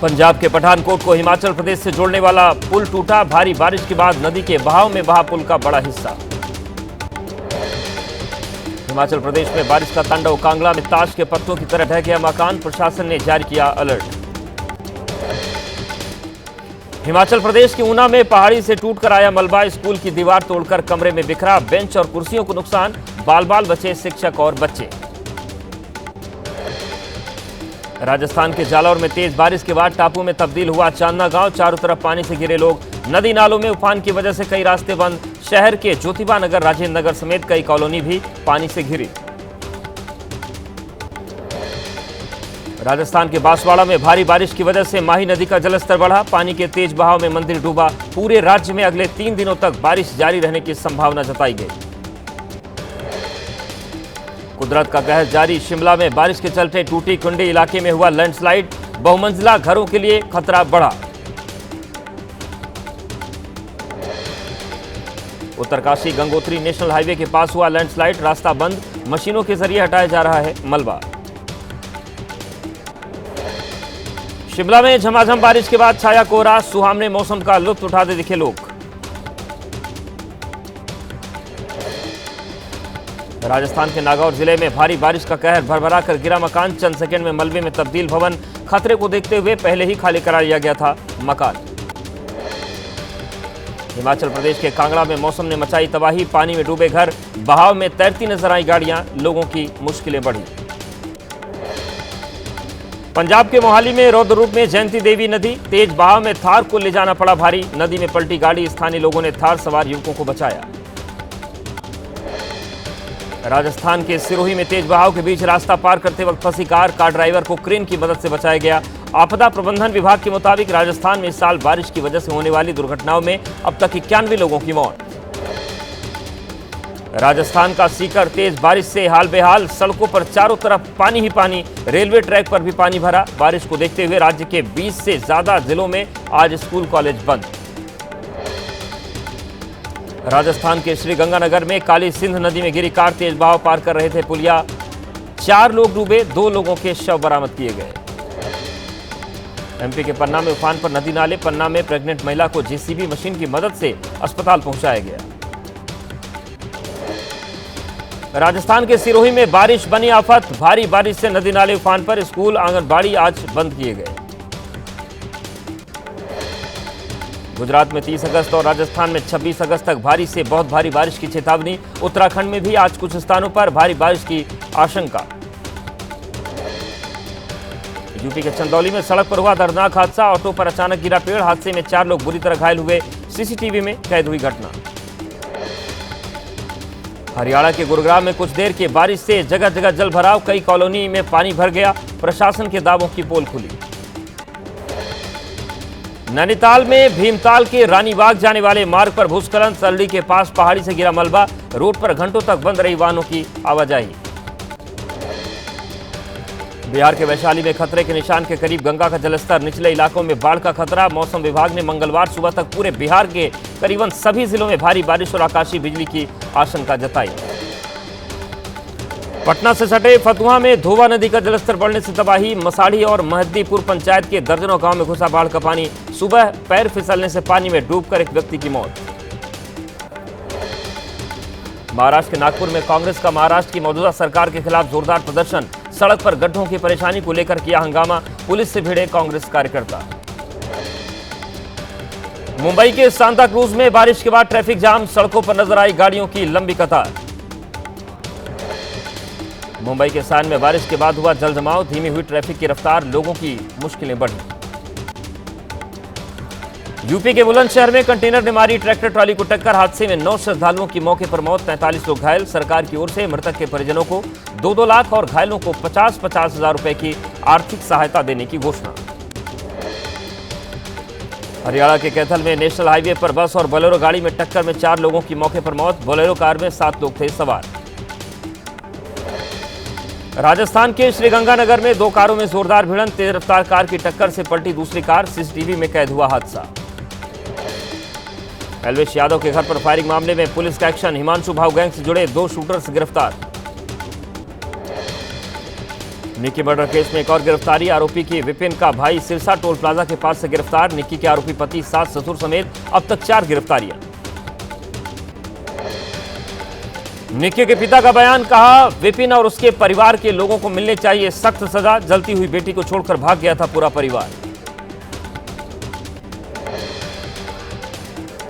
पंजाब के पठानकोट को हिमाचल प्रदेश से जोड़ने वाला पुल टूटा। भारी बारिश के बाद नदी के बहाव में बहा पुल का बड़ा हिस्सा। हिमाचल प्रदेश में बारिश का तांडव। कांगड़ा में ताश के पत्तों की तरह ढह गया मकान। प्रशासन ने जारी किया अलर्ट। हिमाचल प्रदेश के ऊना में पहाड़ी से टूटकर आया मलबा। स्कूल की दीवार तोड़कर कमरे में बिखरा। बेंच और कुर्सियों को नुकसान। बाल बाल बचे शिक्षक और बच्चे। राजस्थान के जालौर में तेज बारिश के बाद टापू में तब्दील हुआ चांदना गांव। चारों तरफ पानी से घिरे लोग। नदी नालों में उफान की वजह से कई रास्ते बंद। शहर के ज्योतिबा नगर, राजेंद्र नगर समेत कई कॉलोनी भी पानी से घिरी। राजस्थान के बांसवाड़ा में भारी बारिश की वजह से माही नदी का जलस्तर बढ़ा। पानी के तेज बहाव में मंदिर डूबा। पूरे राज्य में अगले 3 दिनों तक बारिश जारी रहने की संभावना जताई गई। कुदरत का कहर जारी। शिमला में बारिश के चलते टूटी कुंडी इलाके में हुआ लैंडस्लाइड। बहुमंजिला घरों के लिए खतरा बढ़ा। उत्तरकाशी गंगोत्री नेशनल हाईवे के पास हुआ लैंडस्लाइड। रास्ता बंद। मशीनों के जरिए हटाया जा रहा है मलबा। शिमला में झमाझम बारिश के बाद छाया कोहरा। सुहावने मौसम का लुत्फ उठाते दिखे लोग। राजस्थान के नागौर जिले में भारी बारिश का कहर। भरभरा कर गिरा मकान। चंद सेकंड में मलबे में तब्दील भवन। खतरे को देखते हुए पहले ही खाली करा लिया गया था मकान। हिमाचल प्रदेश के कांगड़ा में मौसम ने मचाई तबाही। पानी में डूबे घर। बहाव में तैरती नजर आई गाड़ियां। लोगों की मुश्किलें बढ़ी। पंजाब के मोहाली में रौद्र रूप में जयंती देवी नदी। तेज बहाव में थार को ले जाना पड़ा भारी। नदी में पलटी गाड़ी। स्थानीय लोगों ने थार सवार युवकों को बचाया। राजस्थान के सिरोही में तेज बहाव के बीच रास्ता पार करते वक्त फंसी कार ड्राइवर को क्रेन की मदद से बचाया गया। आपदा प्रबंधन विभाग के मुताबिक राजस्थान में इस साल बारिश की वजह से होने वाली दुर्घटनाओं में अब तक 91 लोगों की मौत। राजस्थान का सीकर तेज बारिश से हाल बेहाल। सड़कों पर चारों तरफ पानी ही पानी। रेलवे ट्रैक पर भी पानी भरा। बारिश को देखते हुए राज्य के 20 से ज्यादा जिलों में आज स्कूल कॉलेज बंद। राजस्थान के श्रीगंगानगर में काली सिंध नदी में गिरी कार। तेज बहाव पार कर रहे थे पुलिया। 4 लोग डूबे। 2 लोगों के शव बरामद किए गए। एमपी के पन्ना में उफान पर नदी नाले। पन्ना में प्रेग्नेंट महिला को जेसीबी मशीन की मदद से अस्पताल पहुंचाया गया। राजस्थान के सिरोही में बारिश बनी आफत। भारी बारिश से नदी नाले उफान पर। स्कूल आंगनबाड़ी आज बंद किए गए। गुजरात में 30 अगस्त और राजस्थान में 26 अगस्त तक भारी से बहुत भारी बारिश की चेतावनी। उत्तराखंड में भी आज कुछ स्थानों पर भारी बारिश की आशंका। यूपी के चंदौली में सड़क पर हुआ दर्दनाक हादसा। ऑटो पर अचानक गिरा पेड़। हादसे में 4 लोग बुरी तरह घायल हुए। सीसीटीवी में कैद हुई घटना। हरियाणा के गुरुग्राम में कुछ देर के बारिश से जगह जगह जल भराव। कई कॉलोनी में पानी भर गया। प्रशासन के दावों की पोल खुली। नैनीताल में भीमताल के रानीबाग जाने वाले मार्ग पर भूस्खलन। सरली के पास पहाड़ी से गिरा मलबा। रोड पर घंटों तक बंद रही वाहनों की आवाजाही। बिहार के वैशाली में खतरे के निशान के करीब गंगा का जलस्तर। निचले इलाकों में बाढ़ का खतरा। मौसम विभाग ने मंगलवार सुबह तक पूरे बिहार के करीबन सभी जिलों में भारी बारिश और आकाशीय बिजली की आशंका जताई। पटना से सटे फतुहा में धोवा नदी का जलस्तर बढ़ने से तबाही। मसाढ़ी और महद्दीपुर पंचायत के दर्जनों गांव में घुसा बाढ़ का पानी। सुबह पैर फिसलने से पानी में डूबकर एक व्यक्ति की मौत। महाराष्ट्र के नागपुर में कांग्रेस का महाराष्ट्र की मौजूदा सरकार के खिलाफ जोरदार प्रदर्शन। सड़क पर गड्ढों की परेशानी को लेकर किया हंगामा। पुलिस से भिड़े कांग्रेस कार्यकर्ता। मुंबई के सांता क्रूज में बारिश के बाद ट्रैफिक जाम। सड़कों पर नजर आई गाड़ियों की लंबी कतार। मुंबई के सायन में बारिश के बाद हुआ जल जमाव। धीमी हुई ट्रैफिक की रफ्तार। लोगों की मुश्किलें बढ़ी। यूपी के बुलंदशहर में कंटेनर ने मारी ट्रैक्टर ट्रॉली को टक्कर। हादसे में 9 श्रद्धालुओं की मौके पर मौत। 43 लोग घायल। सरकार की ओर से मृतक के परिजनों को 2-2 लाख और घायलों को 50-50 हजार रुपए की आर्थिक सहायता देने की घोषणा। हरियाणा के कैथल में नेशनल हाईवे पर बस और बोलेरो गाड़ी में टक्कर में 4 लोगों की मौके पर मौत। बोलेरो कार में 7 लोग थे सवार। राजस्थान के श्रीगंगानगर में 2 कारों में जोरदार भिड़ंत। तेज रफ्तार कार की टक्कर से पलटी दूसरी कार। सीसीटीवी में कैद हुआ हादसा। एलवेश यादव के घर पर फायरिंग मामले में पुलिस का एक्शन। हिमांशु भाव गैंग से जुड़े 2 शूटर्स गिरफ्तार। निक्की मर्डर केस में एक और गिरफ्तारी। आरोपी की विपिन का भाई सिरसा टोल प्लाजा के पास से गिरफ्तार। निक्की के आरोपी पति, सास, ससुर समेत अब तक 4 गिरफ्तारियां। निक्की के पिता का बयान, कहा विपिन और उसके परिवार के लोगों को मिलने चाहिए सख्त सजा। जलती हुई बेटी को छोड़कर भाग गया था पूरा परिवार।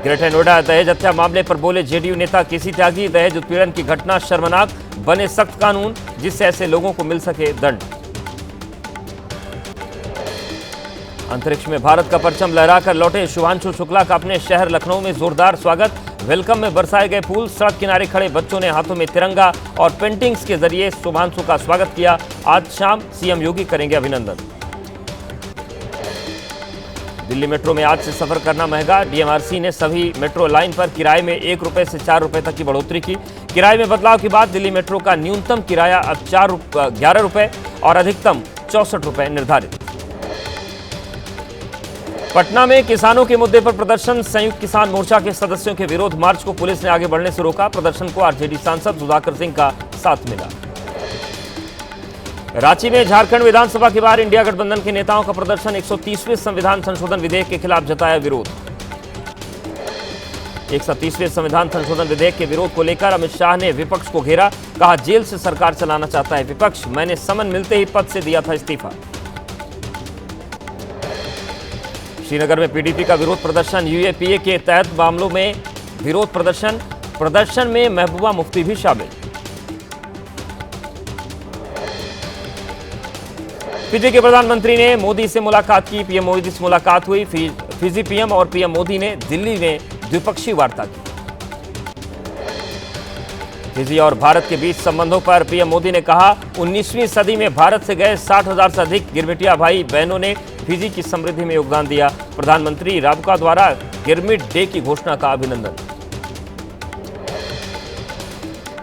ग्रेटर नोएडा दहेज हत्या मामले पर बोले जेडीयू नेता केसी त्यागी, दहेज उत्पीड़न की घटना शर्मनाक, बने सख्त कानून जिससे ऐसे लोगों को मिल सके दंड। अंतरिक्ष में भारत का परचम लहराकर लौटे शुभांशु शुक्ला का अपने शहर लखनऊ में जोरदार स्वागत। वेलकम में बरसाए गए फूल, सड़क किनारे खड़े बच्चों ने हाथों में तिरंगा और पेंटिंग्स के जरिए शुभांशु का स्वागत किया। आज शाम सीएम योगी करेंगे अभिनंदन। दिल्ली मेट्रो में आज से सफर करना महंगा। डीएमआरसी ने सभी मेट्रो लाइन पर किराए में 1 रुपए से 4 रुपए तक की बढ़ोतरी की। किराए में बदलाव के बाद दिल्ली मेट्रो का न्यूनतम किराया अब 11 रुपए और अधिकतम 64 रुपए निर्धारित। पटना में किसानों के मुद्दे पर प्रदर्शन। संयुक्त किसान मोर्चा के सदस्यों के विरोध मार्च को पुलिस ने आगे बढ़ने से रोका। प्रदर्शन को आरजेडी सांसद सुधाकर सिंह का साथ मिला। रांची में झारखंड विधानसभा के बाहर इंडिया गठबंधन के नेताओं का प्रदर्शन। 130वें संविधान संशोधन विधेयक के खिलाफ जताया विरोध। 130वें संविधान संशोधन विधेयक के विरोध को लेकर अमित शाह ने विपक्ष को घेरा। कहा जेल से सरकार चलाना चाहता है विपक्ष, मैंने समन मिलते ही पद से दिया था इस्तीफा। श्रीनगर में पीडीपी का विरोध प्रदर्शन। यूएपीए के तहत मामलों में विरोध प्रदर्शन में महबूबा मुफ्ती भी शामिल। फिजी के प्रधानमंत्री ने मोदी से मुलाकात की। पीएम मोदी से मुलाकात हुई। फिजी पीएम और पीएम मोदी ने दिल्ली में द्विपक्षीय वार्ता की। फिजी और भारत के बीच संबंधों पर पीएम मोदी ने कहा, 19वीं सदी में भारत से गए 60,000 से अधिक गिरमिटिया भाई बहनों ने फिजी की समृद्धि में योगदान दिया। प्रधानमंत्री राबका द्वारा गिरमिट डे की घोषणा का अभिनंदन।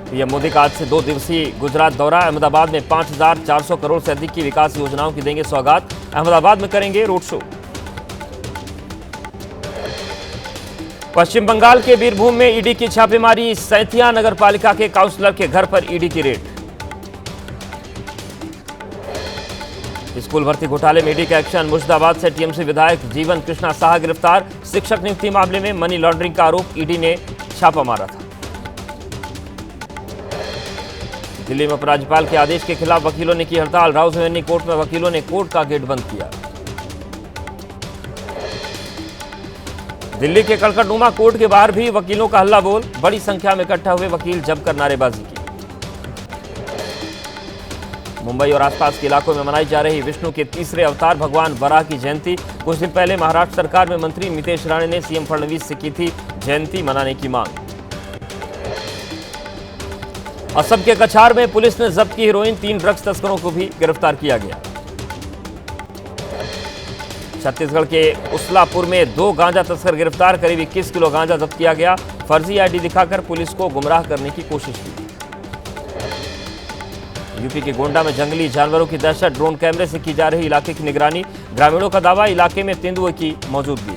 पीएम मोदी का आज से 2 दिवसीय गुजरात दौरा। अहमदाबाद में 5,400 करोड़ से अधिक की विकास योजनाओं की देंगे सौगात। अहमदाबाद में करेंगे रोड शो। पश्चिम बंगाल के बीरभूम में ईडी की छापेमारी। सैथिया नगर पालिका के काउंसलर के घर पर ईडी की रेड। स्कूल भर्ती घोटाले में ईडी का एक्शन। मुर्शिदाबाद से टीएमसी विधायक जीवन कृष्णा साहा गिरफ्तार। शिक्षक नियुक्ति मामले में मनी लॉन्ड्रिंग का आरोप, ईडी ने छापा मारा था। दिल्ली में उपराज्यपाल के आदेश के खिलाफ वकीलों ने की हड़ताल। राउस एवेन्यू कोर्ट में वकीलों ने कोर्ट का गेट बंद किया। दिल्ली के कड़कड़नुमा कोर्ट के बाहर भी वकीलों का हल्ला बोल। बड़ी संख्या में इकट्ठा हुए वकील जमकर नारेबाजी की। मुंबई और आसपास के इलाकों में मनाई जा रही विष्णु के तीसरे अवतार भगवान वराह की जयंती। कुछ दिन पहले महाराष्ट्र सरकार में मंत्री मितेश राणे ने सीएम फडणवीस से की थी जयंती मनाने की मांग। असम के कछार में पुलिस ने जब्त की हीरोइन। 3 ड्रग्स तस्करों को भी गिरफ्तार किया गया। छत्तीसगढ़ के उसलापुर में 2 गांजा तस्कर गिरफ्तार। करीब 21 किलो गांजा जब्त किया गया। फर्जी आईडी दिखाकर पुलिस को गुमराह करने की कोशिश की। यूपी के गोंडा में जंगली जानवरों की दहशत। ड्रोन कैमरे से की जा रही इलाके की निगरानी। ग्रामीणों का दावा, इलाके में तेंदुए की मौजूदगी।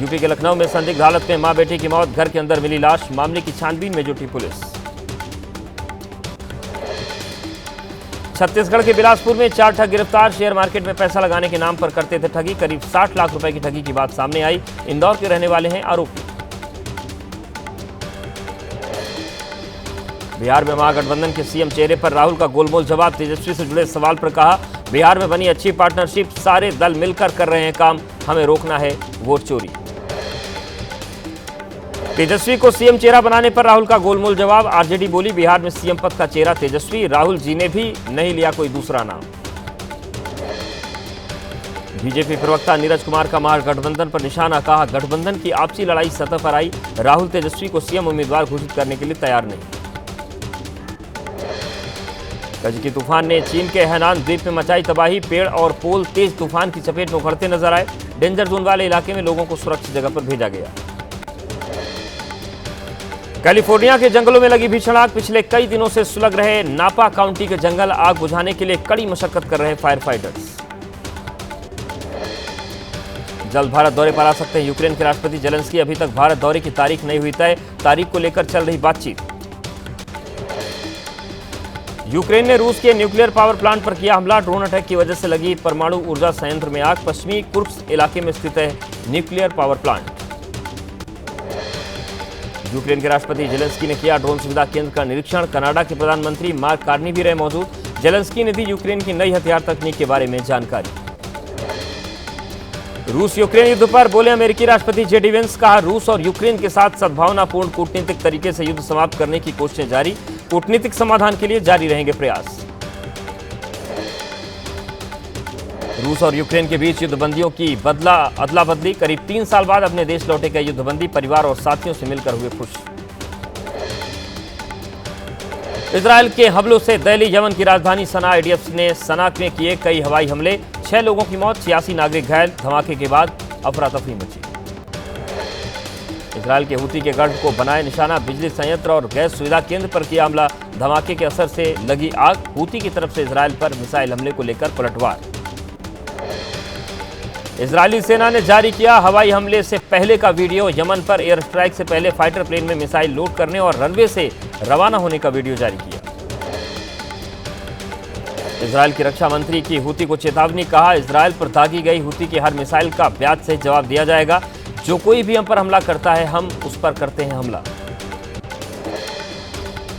यूपी के लखनऊ में संदिग्ध हालत में मां बेटे की मौत। घर के अंदर मिली लाश। मामले की छानबीन में जुटी पुलिस। छत्तीसगढ़ के बिलासपुर में 4 ठग गिरफ्तार। शेयर मार्केट में पैसा लगाने के नाम पर करते थे ठगी। करीब 60 लाख रुपए की ठगी की बात सामने आई। इंदौर के रहने वाले हैं आरोपी। बिहार में महागठबंधन के सीएम चेहरे पर राहुल का गोलमोल जवाब। तेजस्वी से जुड़े सवाल पर कहा, बिहार में बनी अच्छी पार्टनरशिप, सारे दल मिलकर कर रहे हैं काम, हमें रोकना है वोट चोरी। तेजस्वी को सीएम चेहरा बनाने पर राहुल का गोलमोल जवाब। आरजेडी बोली, बिहार में सीएम पद का चेहरा तेजस्वी, राहुल जी ने भी नहीं लिया कोई दूसरा नाम। बीजेपी प्रवक्ता नीरज कुमार का महागठबंधन पर निशाना। कहा, गठबंधन की आपसी लड़ाई सतह पर आई। राहुल तेजस्वी को सीएम उम्मीदवार घोषित करने के लिए तैयार नहीं। कजकी तूफान ने चीन के हैनान द्वीप में मचाई तबाही। पेड़ और पोल तेज तूफान की चपेट में उखड़ते नजर आए। डेंजर जोन वाले इलाके में लोगों को सुरक्षित जगह पर भेजा गया। कैलिफोर्निया के जंगलों में लगी भीषण आग। पिछले कई दिनों से सुलग रहे नापा काउंटी के जंगल। आग बुझाने के लिए कड़ी मशक्कत कर रहे फायर फाइटर्स। जल्द भारत दौरे पर आ सकते हैं यूक्रेन के राष्ट्रपति जेलेंस्की। अभी तक भारत दौरे की तारीख नहीं हुई तय। तारीख को लेकर चल रही बातचीत। यूक्रेन ने रूस के न्यूक्लियर पावर प्लांट पर किया हमला। ड्रोन अटैक की वजह से लगी परमाणु ऊर्जा संयंत्र में आग। पश्चिमी कुर्स्क इलाके में स्थित है न्यूक्लियर पावर प्लांट। यूक्रेन के राष्ट्रपति जेलेंस्की ने किया ड्रोन सुविधा केंद्र का निरीक्षण। कनाडा के प्रधानमंत्री मार्क कार्नी भी रहे मौजूद। जेलेंस्की ने दी यूक्रेन की नई हथियार तकनीक के बारे में जानकारी। रूस यूक्रेन युद्ध पर बोले अमेरिकी राष्ट्रपति जेडी वेंस। कहा, रूस और यूक्रेन के साथ सद्भावनापूर्ण कूटनीतिक तरीके से युद्ध समाप्त करने की कोशिशें जारी। कूटनीतिक समाधान के लिए जारी रहेंगे प्रयास। रूस और यूक्रेन के बीच युद्धबंदियों की अदला बदली। करीब 3 साल बाद अपने देश लौटे गए युद्धबंदी परिवार और साथियों से मिलकर हुए खुश। इजरायल के हमलों से दहली यमन की राजधानी सना। आईडीएफ ने सना में किए कई हवाई हमले। 6 लोगों की मौत, 86 नागरिक घायल। धमाके के बाद अफरा तफरी मची। इजरायल के हूती के गढ़ को बनाए निशाना। बिजली संयंत्र और गैस सुविधा केंद्र पर किया हमला। धमाके के असर से लगी आग। हूती की तरफ से इजरायल पर मिसाइल हमले को लेकर पलटवार। इजरायली सेना ने जारी किया हवाई हमले से पहले का वीडियो। यमन पर एयर स्ट्राइक से पहले फाइटर प्लेन में मिसाइल लोड करने और रनवे से रवाना होने का वीडियो जारी किया। इजरायल की रक्षा मंत्री की हूती को चेतावनी। कहा, इजरायल पर दागी गई हूती की हर मिसाइल का ब्याज सहित जवाब दिया जाएगा। जो कोई भी हम पर हमला करता है, हम उस पर करते हैं हमला।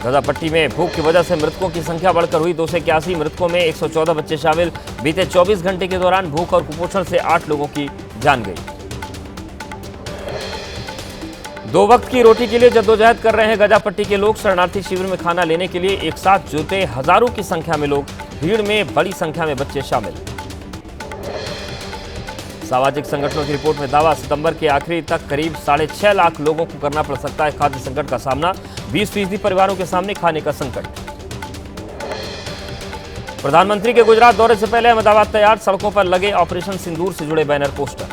गजा पट्टी में भूख की वजह से मृतकों की संख्या बढ़कर हुई 281। मृतकों में 114 बच्चे शामिल। बीते 24 घंटे के दौरान भूख और कुपोषण से 8 लोगों की जान गई। 2 वक्त की रोटी के लिए जद्दोजहद कर रहे हैं गजा पट्टी के लोग। शरणार्थी शिविर में खाना लेने के लिए एक साथ जुटे हजारों की संख्या में लोग। भीड़ में बड़ी संख्या में बच्चे शामिल। सामाजिक संगठनों की रिपोर्ट में दावा, सितंबर के आखिरी तक करीब 6.5 लाख लोगों को करना पड़ सकता है खाद्य संकट का सामना। 20% परिवारों के सामने खाने का संकट। प्रधानमंत्री के गुजरात दौरे से पहले अहमदाबाद तैयार। सड़कों पर लगे ऑपरेशन सिंदूर से जुड़े बैनर पोस्टर।